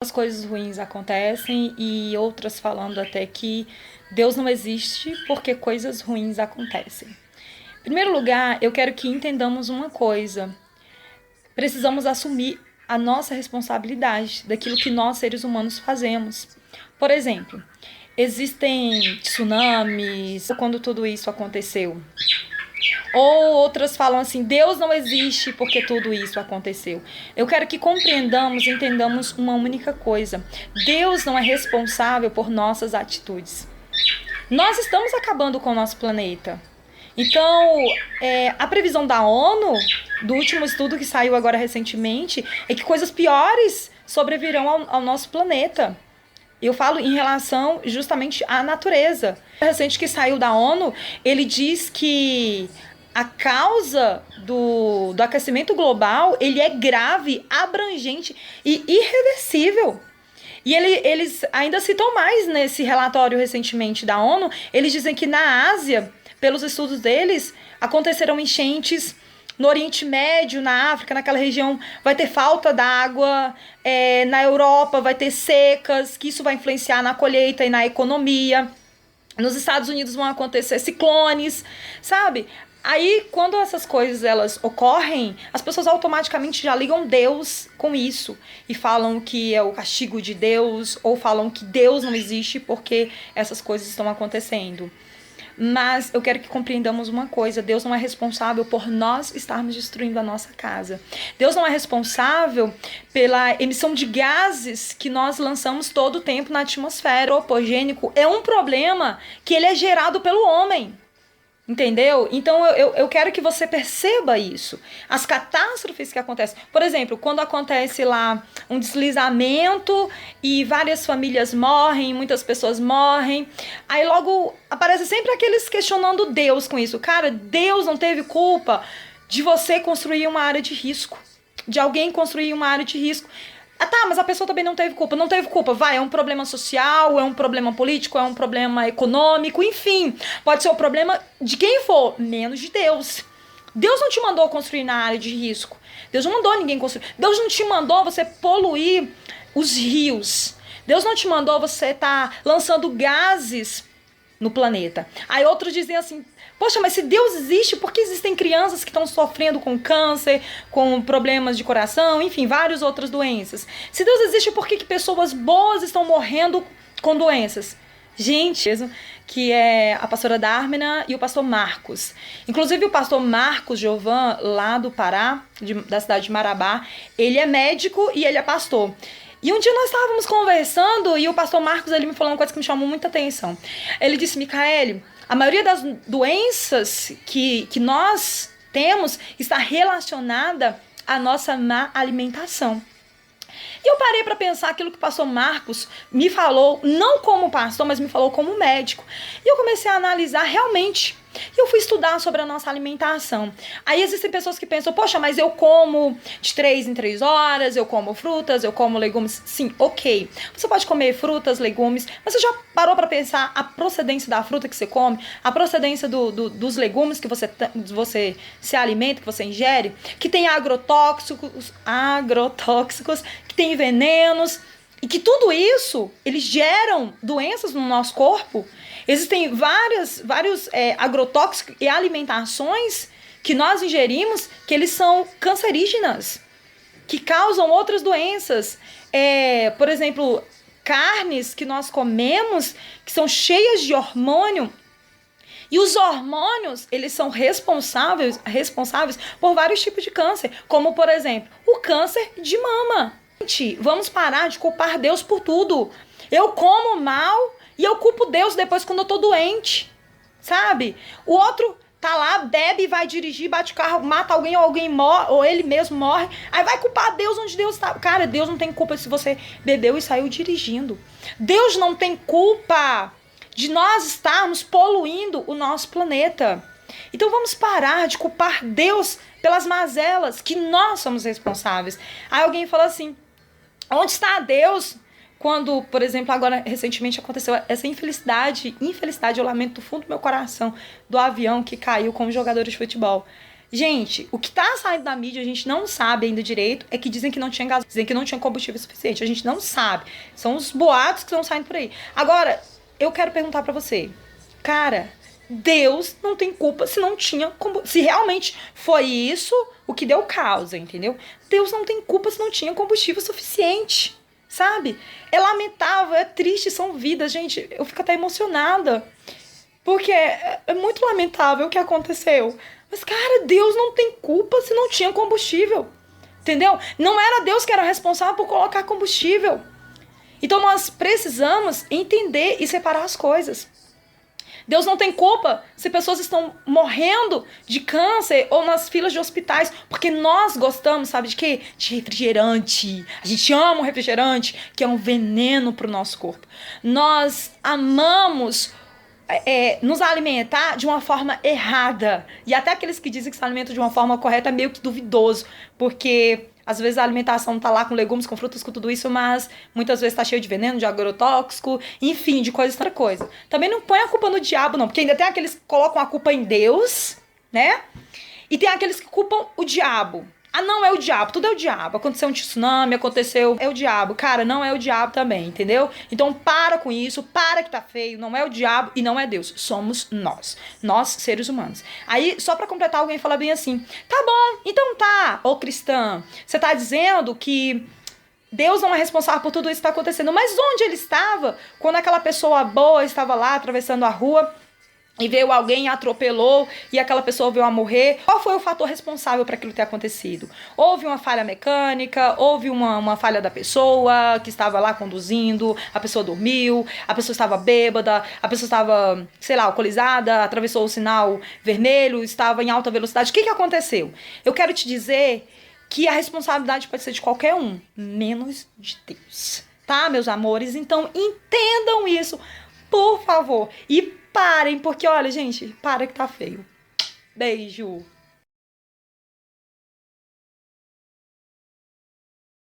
As coisas ruins acontecem e outras falando até que Deus não existe porque coisas ruins acontecem. Em primeiro lugar, eu quero que entendamos uma coisa. Precisamos assumir a nossa responsabilidade daquilo que nós, seres humanos, fazemos. Por exemplo, existem tsunamis, quando tudo isso aconteceu. Ou outras falam assim, Deus não existe porque tudo isso aconteceu. Eu quero que compreendamos e entendamos uma única coisa. Deus não é responsável por nossas atitudes. Nós estamos acabando com o nosso planeta. Então, a previsão da ONU, do último estudo que saiu agora recentemente, é que coisas piores sobrevirão ao nosso planeta. Eu falo em relação justamente à natureza. O recente que saiu da ONU, ele diz que a causa do aquecimento global, ele é grave, abrangente e irreversível. E eles ainda citam mais nesse relatório recentemente da ONU, eles dizem que na Ásia, pelos estudos deles, aconteceram enchentes no Oriente Médio, na África, naquela região, vai ter falta d'água, na Europa vai ter secas, que isso vai influenciar na colheita e na economia. Nos Estados Unidos vão acontecer ciclones, sabe? Aí, quando essas coisas elas ocorrem, as pessoas automaticamente já ligam Deus com isso e falam que é o castigo de Deus ou falam que Deus não existe porque essas coisas estão acontecendo. Mas eu quero que compreendamos uma coisa, Deus não é responsável por nós estarmos destruindo a nossa casa. Deus não é responsável pela emissão de gases que nós lançamos todo o tempo na atmosfera. O antropogênico é um problema que ele é gerado pelo homem. Entendeu? Então eu quero que você perceba isso. As catástrofes que acontecem. Por exemplo, quando acontece lá um deslizamento e várias famílias morrem, muitas pessoas morrem, aí logo aparece sempre aqueles questionando Deus com isso. Cara, Deus não teve culpa de você construir uma área de risco. De alguém construir uma área de risco. Ah, tá, mas a pessoa também não teve culpa. Não teve culpa, vai, é um problema social, é um problema político, é um problema econômico, enfim. Pode ser o problema de quem for, menos de Deus. Deus não te mandou construir na área de risco. Deus não mandou ninguém construir. Deus não te mandou você poluir os rios. Deus não te mandou você estar lançando gases no planeta. Aí outros dizem assim, poxa, mas se Deus existe, por que existem crianças que estão sofrendo com câncer, com problemas de coração, enfim, várias outras doenças? Se Deus existe, por que pessoas boas estão morrendo com doenças? Gente, que é a pastora Dármina e o pastor Marcos. Inclusive o pastor Marcos Giovan, lá do Pará, da cidade de Marabá, ele é médico e ele é pastor. E um dia nós estávamos conversando e o pastor Marcos ele me falou uma coisa que me chamou muita atenção. Ele disse, Micaele, a maioria das doenças que nós temos está relacionada à nossa má alimentação. E eu parei para pensar aquilo que o pastor Marcos me falou, não como pastor, mas me falou como médico. E eu comecei a analisar realmente. E eu fui estudar sobre a nossa alimentação. Aí existem pessoas que pensam, poxa, mas eu como de 3 em 3 horas, eu como frutas, eu como legumes. Sim, ok. Você pode comer frutas, legumes, mas você já parou para pensar a procedência da fruta que você come, a procedência dos legumes que você se alimenta, que você ingere, que tem agrotóxicos, que tem venenos, e que tudo isso, eles geram doenças no nosso corpo. Existem vários agrotóxicos e alimentações que nós ingerimos que eles são cancerígenas, que causam outras doenças. Por exemplo, carnes que nós comemos que são cheias de hormônio. E os hormônios, eles são responsáveis por vários tipos de câncer, como, por exemplo, o câncer de mama. Gente, vamos parar de culpar Deus por tudo. Eu como mal e eu culpo Deus depois quando eu tô doente, sabe? O outro tá lá, bebe, vai dirigir, bate o carro, mata alguém ou alguém morre, ou ele mesmo morre. Aí vai culpar Deus onde Deus tá. Cara, Deus não tem culpa se você bebeu e saiu dirigindo. Deus não tem culpa de nós estarmos poluindo o nosso planeta. Então vamos parar de culpar Deus pelas mazelas que nós somos responsáveis. Aí alguém fala assim, onde está Deus? Quando, por exemplo, agora recentemente aconteceu essa infelicidade, eu lamento do fundo do meu coração, do avião que caiu com os jogadores de futebol. Gente, o que tá saindo da mídia, a gente não sabe ainda direito, é que dizem que não tinha dizem que não tinha combustível suficiente. A gente não sabe. São os boatos que estão saindo por aí. Agora, eu quero perguntar pra você. Cara, Deus não tem culpa se não tinha se realmente foi isso o que deu causa, entendeu? Deus não tem culpa se não tinha combustível suficiente, sabe? É lamentável, é triste, são vidas, gente. Eu fico até emocionada. Porque é muito lamentável o que aconteceu. Mas, cara, Deus não tem culpa se não tinha combustível. Entendeu? Não era Deus que era responsável por colocar combustível. Então nós precisamos entender e separar as coisas. Deus não tem culpa se pessoas estão morrendo de câncer ou nas filas de hospitais, porque nós gostamos, sabe de quê? De refrigerante. A gente ama o refrigerante, que é um veneno para o nosso corpo. Nós amamos nos alimentar de uma forma errada. E até aqueles que dizem que se alimentam de uma forma correta é meio que duvidoso, porque às vezes a alimentação tá lá com legumes, com frutas, com tudo isso, mas muitas vezes tá cheio de veneno, de agrotóxico, enfim, de coisa, outra coisa. Também não põe a culpa no diabo, não, porque ainda tem aqueles que colocam a culpa em Deus, né? E tem aqueles que culpam o diabo. Ah, não, é o diabo, tudo é o diabo. Aconteceu um tsunami, é o diabo. Cara, não é o diabo também, entendeu? Então para com isso, para que tá feio. Não é o diabo e não é Deus. Somos nós, seres humanos. Aí, só pra completar, alguém fala bem assim: tá bom, então tá, ô cristã, você tá dizendo que Deus não é responsável por tudo isso que tá acontecendo. Mas onde ele estava quando aquela pessoa boa estava lá atravessando a rua e veio alguém e atropelou e aquela pessoa veio a morrer? Qual foi o fator responsável para aquilo ter acontecido? Houve uma falha mecânica, houve uma falha da pessoa que estava lá conduzindo, a pessoa dormiu, a pessoa estava bêbada, a pessoa estava, sei lá, alcoolizada, atravessou o sinal vermelho, estava em alta velocidade. O que aconteceu? Eu quero te dizer que a responsabilidade pode ser de qualquer um, menos de Deus. Tá, meus amores? Então entendam isso, por favor. E parem, porque olha, gente, para que tá feio. Beijo.